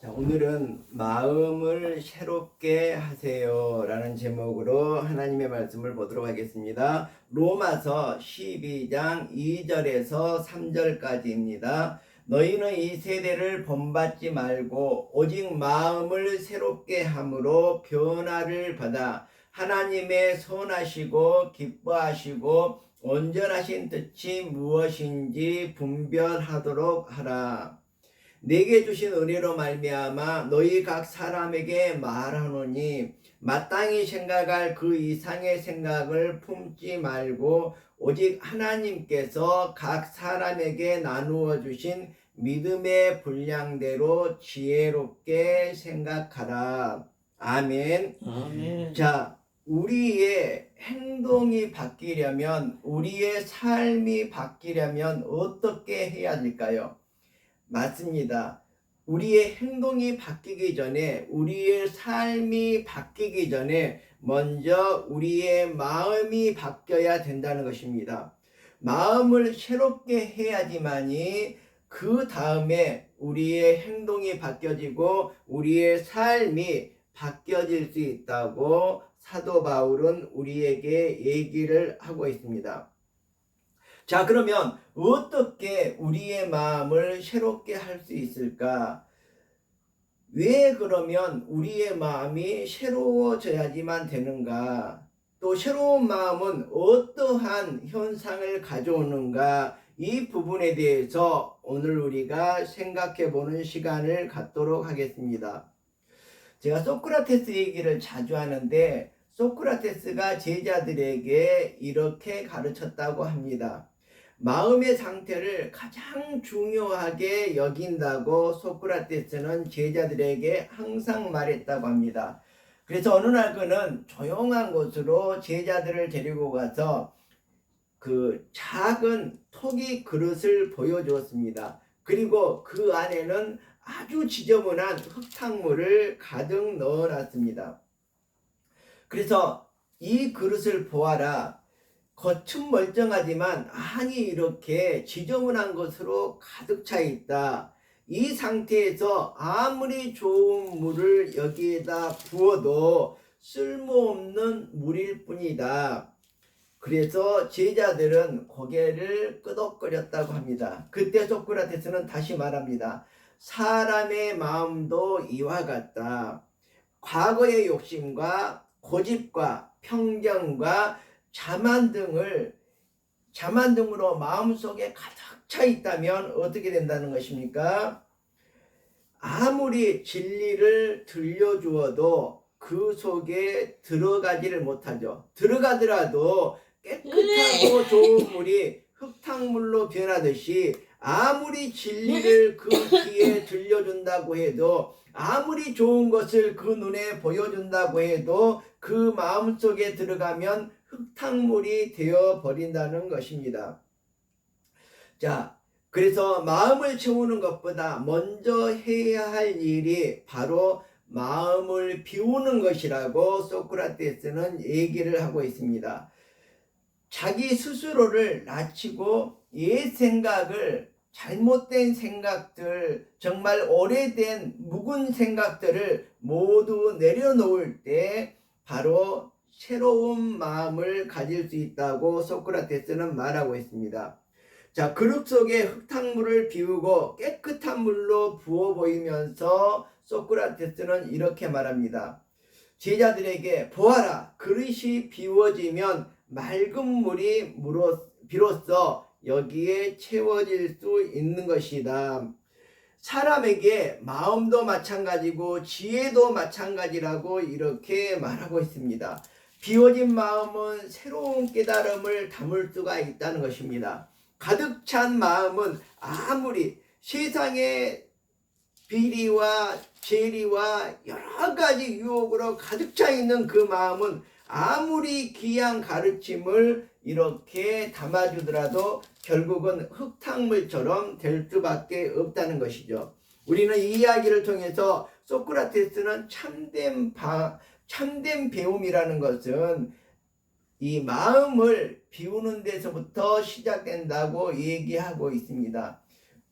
자, 오늘은 마음을 새롭게 하세요 라는 제목으로 하나님의 말씀을 보도록 하겠습니다. 로마서 12장 2절에서 3절까지입니다. 너희는 이 세대를 본받지 말고 오직 마음을 새롭게 함으로 변화를 받아 하나님의 선하시고 기뻐하시고 온전하신 뜻이 무엇인지 분별하도록 하라. 내게 주신 은혜로 말미암아 너희 각 사람에게 말하노니 마땅히 생각할 그 이상의 생각을 품지 말고 오직 하나님께서 각 사람에게 나누어 주신 믿음의 분량대로 지혜롭게 생각하라. 아멘. 아멘. 자, 우리의 행동이 바뀌려면, 우리의 삶이 바뀌려면 어떻게 해야 될까요? 맞습니다. 우리의 행동이 바뀌기 전에, 우리의 삶이 바뀌기 전에 먼저 우리의 마음이 바뀌어야 된다는 것입니다. 마음을 새롭게 해야지만이 그 다음에 우리의 행동이 바뀌어지고 우리의 삶이 바뀌어질 수 있다고 사도 바울은 우리에게 얘기를 하고 있습니다. 자, 그러면 어떻게 우리의 마음을 새롭게 할 수 있을까? 왜 그러면 우리의 마음이 새로워져야지만 되는가? 또 새로운 마음은 어떠한 현상을 가져오는가? 이 부분에 대해서 오늘 우리가 생각해 보는 시간을 갖도록 하겠습니다. 제가 소크라테스 얘기를 자주 하는데 소크라테스가 제자들에게 이렇게 가르쳤다고 합니다. 마음의 상태를 가장 중요하게 여긴다고 소크라테스는 제자들에게 항상 말했다고 합니다. 그래서 어느 날 그는 조용한 곳으로 제자들을 데리고 가서 그 작은 토기 그릇을 보여주었습니다. 그리고 그 안에는 아주 지저분한 흙탕물을 가득 넣어놨습니다. 그래서 이 그릇을 보아라. 겉은 멀쩡하지만 안이 이렇게 지저분한 것으로 가득 차 있다. 이 상태에서 아무리 좋은 물을 여기에다 부어도 쓸모없는 물일 뿐이다. 그래서 제자들은 고개를 끄덕거렸다고 합니다. 그때 소크라테스는 다시 말합니다. 사람의 마음도 이와 같다. 과거의 욕심과 고집과 편견과 자만 등으로 마음속에 가득 차 있다면 어떻게 된다는 것입니까? 아무리 진리를 들려주어도 그 속에 들어가지를 못하죠. 들어가더라도 깨끗하고 좋은 물이 흙탕물로 변하듯이 아무리 진리를 그 귀에 들려준다고 해도 아무리 좋은 것을 그 눈에 보여준다고 해도 그 마음속에 들어가면 흙탕물이 되어 버린다는 것입니다. 자, 그래서 마음을 채우는 것보다 먼저 해야 할 일이 바로 마음을 비우는 것이라고 소크라테스는 얘기를 하고 있습니다. 자기 스스로를 낮추고 옛 생각을, 잘못된 생각들, 정말 오래된 묵은 생각들을 모두 내려놓을 때 바로 새로운 마음을 가질 수 있다고 소크라테스는 말하고 있습니다. 자, 그릇 속에 흙탕물을 비우고 깨끗한 물로 부어 보이면서 소크라테스는 이렇게 말합니다. 제자들에게 보아라, 그릇이 비워지면 맑은 물이 비로소 여기에 채워질 수 있는 것이다. 사람에게 마음도 마찬가지고 지혜도 마찬가지라고 이렇게 말하고 있습니다. 비워진 마음은 새로운 깨달음을 담을 수가 있다는 것입니다. 가득 찬 마음은 아무리 세상의 비리와 재리와 여러 가지 유혹으로 가득 차 있는 그 마음은 아무리 귀한 가르침을 이렇게 담아주더라도 결국은 흙탕물처럼 될 수밖에 없다는 것이죠. 우리는 이 이야기를 통해서 소크라테스는 참된 배움이라는 것은 이 마음을 비우는 데서부터 시작된다고 얘기하고 있습니다.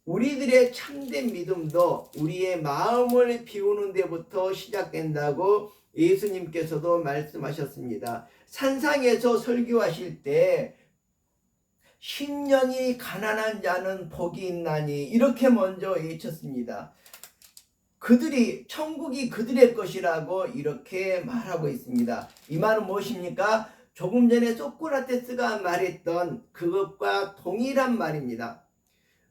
우리들의 참된 믿음도 우리의 마음을 비우는 데부터 시작된다고 예수님께서도 말씀하셨습니다. 산상에서 설교하실 때 심령이 가난한 자는 복이 있나니 이렇게 먼저 외쳤습니다. 천국이 그들의 것이라고 이렇게 말하고 있습니다. 이 말은 무엇입니까? 조금 전에 소크라테스가 말했던 그것과 동일한 말입니다.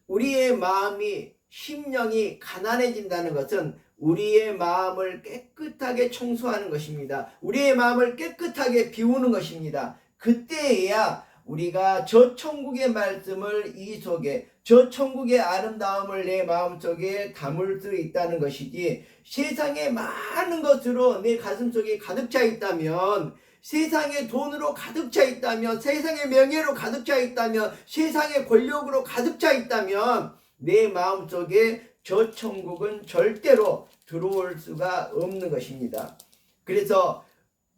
우리의 마음이 심령이 가난해진다는 것은 우리의 마음을 깨끗하게 청소하는 것입니다. 우리의 마음을 깨끗하게 비우는 것입니다. 그때에야 우리가 저 천국의 말씀을 이 속에, 저 천국의 아름다움을 내 마음속에 담을 수 있다는 것이지, 세상의 많은 것으로 내 가슴속에 가득 차 있다면, 세상의 돈으로 가득 차 있다면, 세상의 명예로 가득 차 있다면, 세상의 권력으로 가득 차 있다면 내 마음속에 저 천국은 절대로 들어올 수가 없는 것입니다. 그래서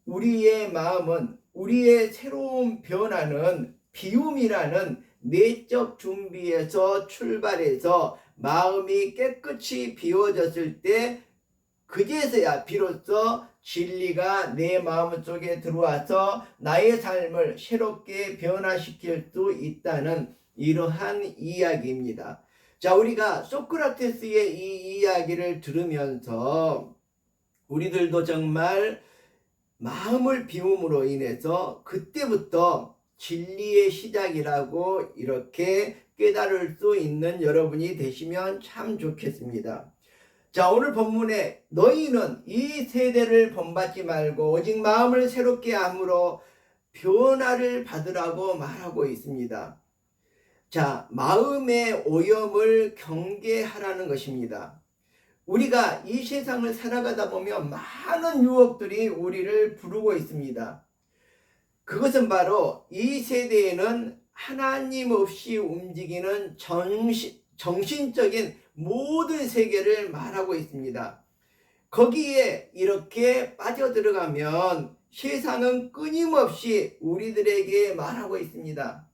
우리의 마음은, 우리의 새로운 변화는 비움이라는 내적 준비에서 출발해서 마음이 깨끗이 비워졌을 때 그제서야 비로소 진리가 내 마음속에 들어와서 나의 삶을 새롭게 변화시킬 수 있다는 이러한 이야기입니다. 자, 우리가 소크라테스의 이 이야기를 들으면서 우리들도 정말 마음을 비움으로 인해서 그때부터 진리의 시작이라고 이렇게 깨달을 수 있는 여러분이 되시면 참 좋겠습니다. 자, 오늘 본문에 너희는 이 세대를 본받지 말고 오직 마음을 새롭게 함으로 변화를 받으라고 말하고 있습니다. 자, 마음의 오염을 경계하라는 것입니다. 우리가 이 세상을 살아가다 보면 많은 유혹들이 우리를 부르고 있습니다. 그것은 바로 이 세대에는 하나님 없이 움직이는 정신적인 모든 세계를 말하고 있습니다. 거기에 이렇게 빠져들어가면 세상은 끊임없이 우리들에게 말하고 있습니다.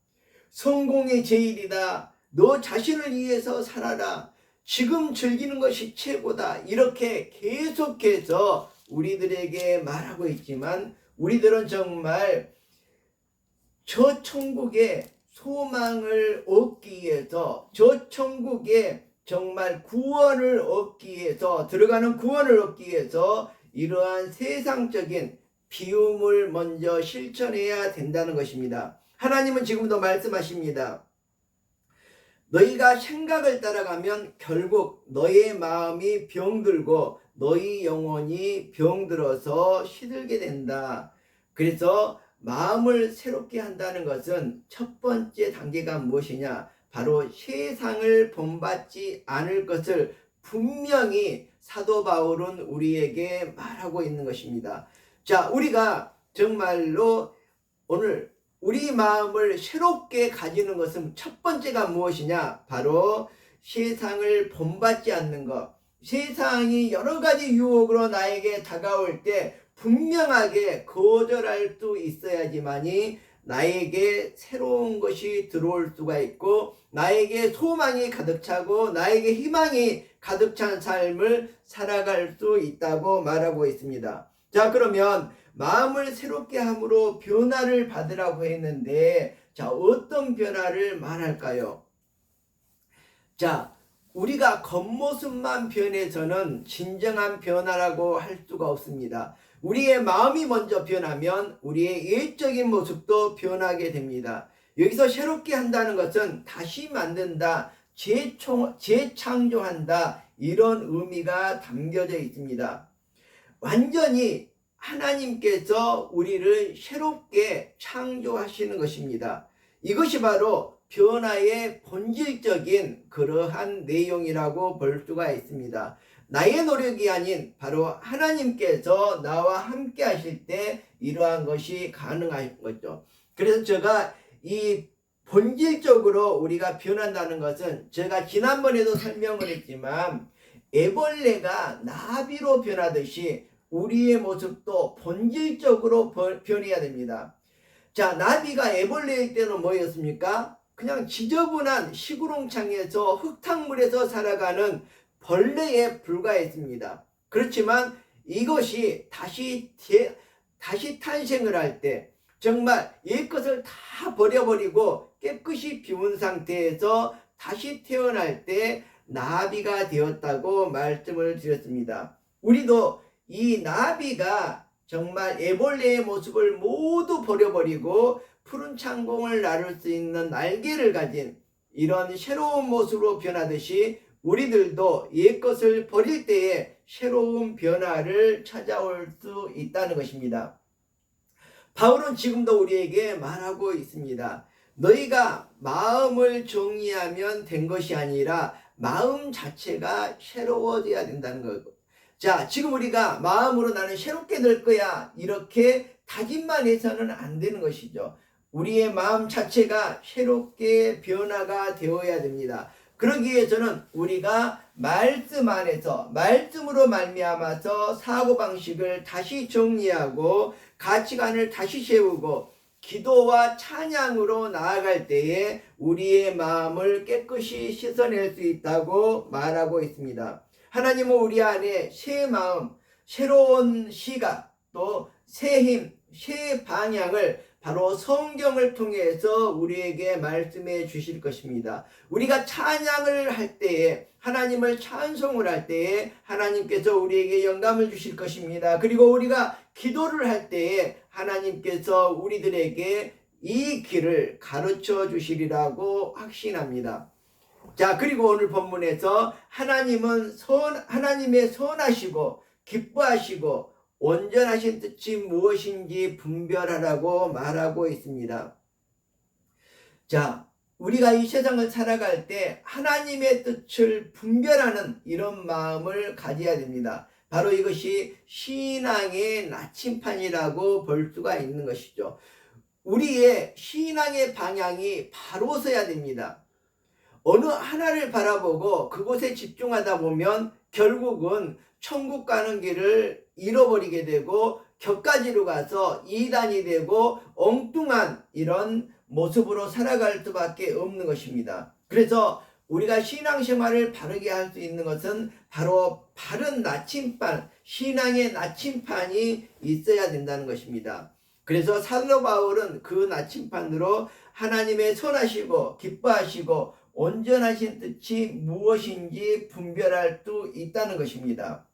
성공이 제일이다. 너 자신을 위해서 살아라. 지금 즐기는 것이 최고다. 이렇게 계속해서 우리들에게 말하고 있지만 우리들은 정말 저 천국의 소망을 얻기 위해서, 저 천국의 정말 구원을 얻기 위해서, 들어가는 구원을 얻기 위해서 이러한 세상적인 비움을 먼저 실천해야 된다는 것입니다. 하나님은 지금도 말씀하십니다. 너희가 생각을 따라가면 결국 너희의 마음이 병들고 너희 영혼이 병들어서 시들게 된다. 그래서 마음을 새롭게 한다는 것은 첫 번째 단계가 무엇이냐? 바로 세상을 본받지 않을 것을 분명히 사도 바울은 우리에게 말하고 있는 것입니다. 자, 우리가 정말로 오늘 우리 마음을 새롭게 가지는 것은 첫 번째가 무엇이냐? 바로 세상을 본받지 않는 것. 세상이 여러 가지 유혹으로 나에게 다가올 때 분명하게 거절할 수 있어야지만이 나에게 새로운 것이 들어올 수가 있고 나에게 소망이 가득 차고 나에게 희망이 가득 찬 삶을 살아갈 수 있다고 말하고 있습니다. 자, 그러면 마음을 새롭게 함으로 변화를 받으라고 했는데, 자, 어떤 변화를 말할까요? 자, 우리가 겉모습만 변해서는 진정한 변화라고 할 수가 없습니다. 우리의 마음이 먼저 변하면 우리의 외적인 모습도 변하게 됩니다. 여기서 새롭게 한다는 것은 다시 만든다, 재창조한다, 이런 의미가 담겨져 있습니다. 완전히 하나님께서 우리를 새롭게 창조하시는 것입니다. 이것이 바로 변화의 본질적인 그러한 내용이라고 볼 수가 있습니다. 나의 노력이 아닌 바로 하나님께서 나와 함께 하실 때 이러한 것이 가능한 거죠. 그래서 제가 이 본질적으로 우리가 변한다는 것은 제가 지난번에도 설명을 했지만 애벌레가 나비로 변하듯이 우리의 모습도 본질적으로 변해야 됩니다. 자, 나비가 애벌레일 때는 뭐였습니까? 그냥 지저분한 시구롱창에서 흙탕물에서 살아가는 벌레에 불과했습니다. 그렇지만 이것이 다시 탄생을 할 때 정말 옛것을 다 버려버리고 깨끗이 비운 상태에서 다시 태어날 때 나비가 되었다고 말씀을 드렸습니다. 우리도 이 나비가 정말 애벌레의 모습을 모두 버려버리고 푸른 창공을 나를 수 있는 날개를 가진 이런 새로운 모습으로 변하듯이 우리들도 옛것을 버릴 때에 새로운 변화를 찾아올 수 있다는 것입니다. 바울은 지금도 우리에게 말하고 있습니다. 너희가 마음을 정리하면 된 것이 아니라 마음 자체가 새로워져야 된다는 거고. 자, 지금 우리가 마음으로 나는 새롭게 될 거야 이렇게 다짐만 해서는 안 되는 것이죠. 우리의 마음 자체가 새롭게 변화가 되어야 됩니다. 그러기 위해서는 우리가 말씀 안에서 말씀으로 말미암아서 사고방식을 다시 정리하고 가치관을 다시 세우고 기도와 찬양으로 나아갈 때에 우리의 마음을 깨끗이 씻어낼 수 있다고 말하고 있습니다. 하나님은 우리 안에 새 마음, 새로운 시각, 또 새 힘, 새 방향을 바로 성경을 통해서 우리에게 말씀해 주실 것입니다. 우리가 찬양을 할 때에 하나님을 찬송을 할 때에 하나님께서 우리에게 영감을 주실 것입니다. 그리고 우리가 기도를 할 때에 하나님께서 우리들에게 이 길을 가르쳐 주시리라고 확신합니다. 자, 그리고 오늘 본문에서 하나님의 선하시고 기뻐하시고 온전하신 뜻이 무엇인지 분별하라고 말하고 있습니다. 자, 우리가 이 세상을 살아갈 때 하나님의 뜻을 분별하는 이런 마음을 가져야 됩니다. 바로 이것이 신앙의 나침판이라고 볼 수가 있는 것이죠. 우리의 신앙의 방향이 바로 서야 됩니다. 어느 하나를 바라보고 그곳에 집중하다 보면 결국은 천국 가는 길을 잃어버리게 되고 격가지로 가서 이단이 되고 엉뚱한 이런 모습으로 살아갈 수밖에 없는 것입니다. 그래서 우리가 신앙생활을 바르게 할 수 있는 것은 바로 바른 나침반, 신앙의 나침반이 있어야 된다는 것입니다. 그래서 사도 바울은 그 나침반으로 하나님의 선하시고 기뻐하시고 온전하신 뜻이 무엇인지 분별할 수 있다는 것입니다.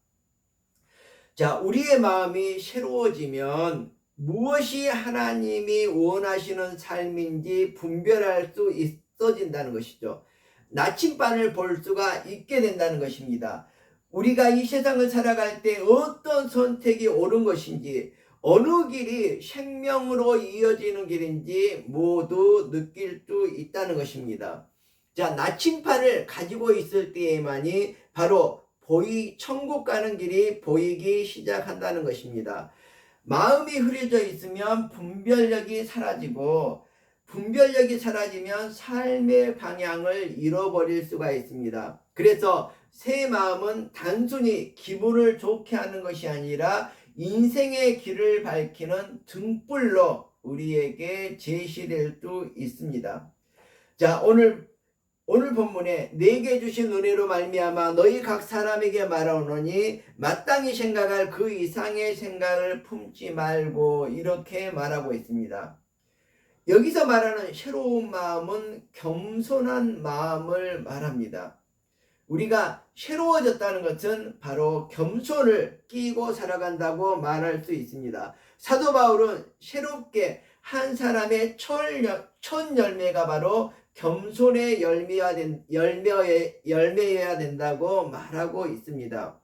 자, 우리의 마음이 새로워지면 무엇이 하나님이 원하시는 삶인지 분별할 수 있어진다는 것이죠. 나침반을 볼 수가 있게 된다는 것입니다. 우리가 이 세상을 살아갈 때 어떤 선택이 옳은 것인지, 어느 길이 생명으로 이어지는 길인지 모두 느낄 수 있다는 것입니다. 자, 나침반을 가지고 있을 때에만이 바로 천국 가는 길이 보이기 시작한다는 것입니다. 마음이 흐려져 있으면 분별력이 사라지고, 분별력이 사라지면 삶의 방향을 잃어버릴 수가 있습니다. 그래서 새 마음은 단순히 기분을 좋게 하는 것이 아니라 인생의 길을 밝히는 등불로 우리에게 제시될 수 있습니다. 자, 오늘 본문에 내게 주신 은혜로 말미암아 너희 각 사람에게 말하노니 마땅히 생각할 그 이상의 생각을 품지 말고 이렇게 말하고 있습니다. 여기서 말하는 새로운 마음은 겸손한 마음을 말합니다. 우리가 새로워졌다는 것은 바로 겸손을 끼고 살아간다고 말할 수 있습니다. 사도 바울은 새롭게 한 사람의 첫 열매가 바로 겸손의 열매여야 된다고 말하고 있습니다.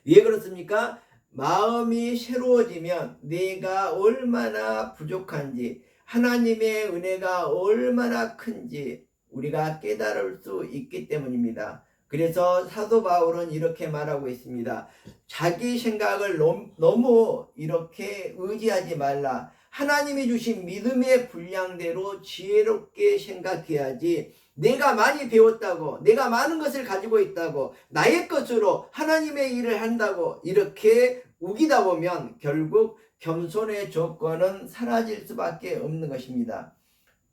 왜 그렇습니까? 마음이 새로워지면 내가 얼마나 부족한지, 하나님의 은혜가 얼마나 큰지 우리가 깨달을 수 있기 때문입니다. 그래서 사도 바울은 이렇게 말하고 있습니다. 자기 생각을 너무 이렇게 의지하지 말라. 하나님이 주신 믿음의 분량대로 지혜롭게 생각해야지, 내가 많이 배웠다고, 내가 많은 것을 가지고 있다고, 나의 것으로 하나님의 일을 한다고 이렇게 우기다 보면 결국 겸손의 조건은 사라질 수밖에 없는 것입니다.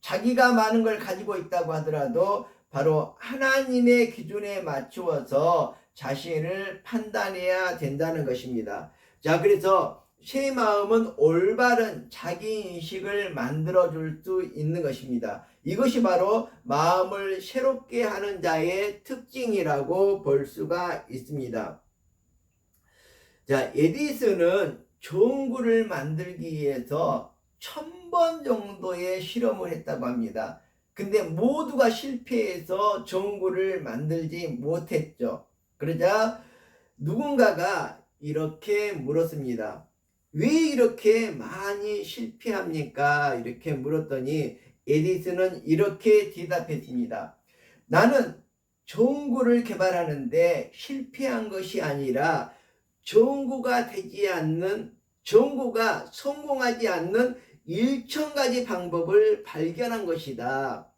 자기가 많은 걸 가지고 있다고 하더라도 바로 하나님의 기준에 맞추어서 자신을 판단해야 된다는 것입니다. 자, 그래서 새 마음은 올바른 자기 인식을 만들어 줄 수 있는 것입니다. 이것이 바로 마음을 새롭게 하는 자의 특징이라고 볼 수가 있습니다. 자, 에디슨은 전구를 만들기 위해서 1000번 정도의 실험을 했다고 합니다. 근데 모두가 실패해서 전구를 만들지 못했죠. 그러자 누군가가 이렇게 물었습니다. 왜 이렇게 많이 실패합니까? 이렇게 물었더니 에디슨은 이렇게 대답했습니다. 나는 전구를 개발하는데 실패한 것이 아니라 전구가 성공하지 않는 1000가지 방법을 발견한 것이다.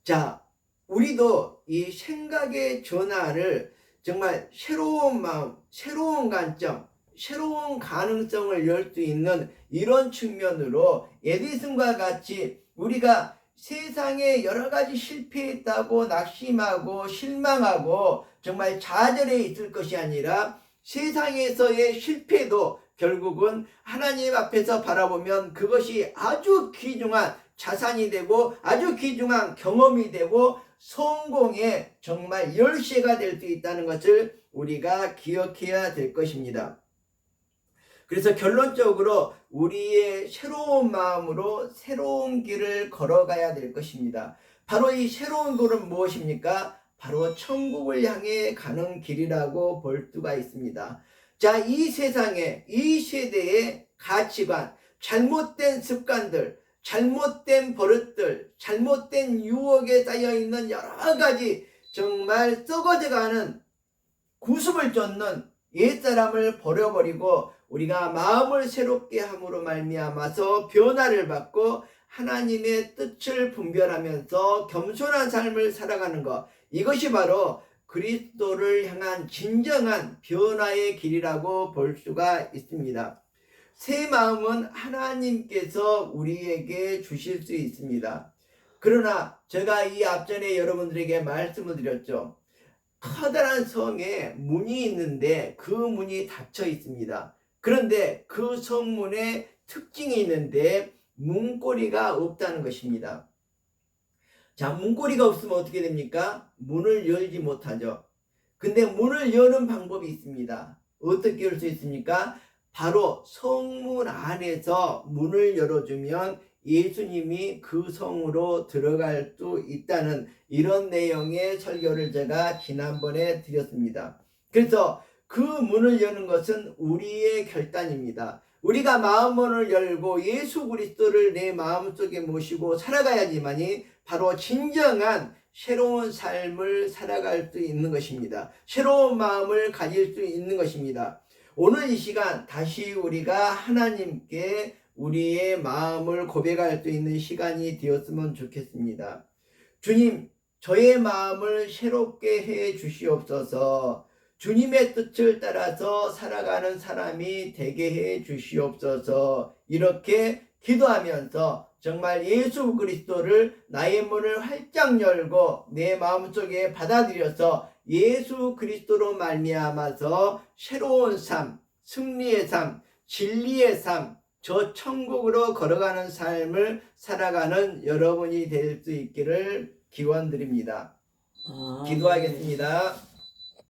자, 우리도 이 생각의 전환을 정말 새로운 마음, 새로운 관점, 새로운 가능성을 열 수 있는 이런 측면으로 에디슨과 같이 우리가 세상에 여러 가지 실패했다고 낙심하고 실망하고 정말 좌절해 있을 것이 아니라 세상에서의 실패도 결국은 하나님 앞에서 바라보면 그것이 아주 귀중한 자산이 되고 아주 귀중한 경험이 되고 성공의 정말 열쇠가 될 수 있다는 것을 우리가 기억해야 될 것입니다. 그래서 결론적으로 우리의 새로운 마음으로 새로운 길을 걸어가야 될 것입니다. 바로 이 새로운 길은 무엇입니까? 바로 천국을 향해 가는 길이라고 볼 수가 있습니다. 자, 이 세상에, 이 세대의 가치관, 잘못된 습관들, 잘못된 버릇들, 잘못된 유혹에 쌓여있는 여러 가지 정말 썩어져가는 구습을 쫓는 옛사람을 버려버리고 우리가 마음을 새롭게 함으로 말미암아서 변화를 받고 하나님의 뜻을 분별하면서 겸손한 삶을 살아가는 것, 이것이 바로 그리스도를 향한 진정한 변화의 길이라고 볼 수가 있습니다. 새 마음은 하나님께서 우리에게 주실 수 있습니다. 그러나 제가 이 앞전에 여러분들에게 말씀을 드렸죠. 커다란 성에 문이 있는데 그 문이 닫혀 있습니다. 그런데 그 성문에 특징이 있는데 문고리가 없다는 것입니다. 자, 문고리가 없으면 어떻게 됩니까? 문을 열지 못하죠. 근데 문을 여는 방법이 있습니다. 어떻게 열 수 있습니까? 바로 성문 안에서 문을 열어주면 예수님이 그 성으로 들어갈 수 있다는 이런 내용의 설교를 제가 지난번에 드렸습니다. 그래서 그 문을 여는 것은 우리의 결단입니다. 우리가 마음문을 열고 예수 그리스도를 내 마음속에 모시고 살아가야지만이 바로 진정한 새로운 삶을 살아갈 수 있는 것입니다. 새로운 마음을 가질 수 있는 것입니다. 오늘 이 시간 다시 우리가 하나님께 우리의 마음을 고백할 수 있는 시간이 되었으면 좋겠습니다. 주님, 저의 마음을 새롭게 해 주시옵소서. 주님의 뜻을 따라서 살아가는 사람이 되게 해 주시옵소서. 이렇게 기도하면서 정말 예수 그리스도를 나의 문을 활짝 열고 내 마음속에 받아들여서 예수 그리스도로 말미암아서 새로운 삶, 승리의 삶, 진리의 삶, 저 천국으로 걸어가는 삶을 살아가는 여러분이 될 수 있기를 기원드립니다. 기도하겠습니다.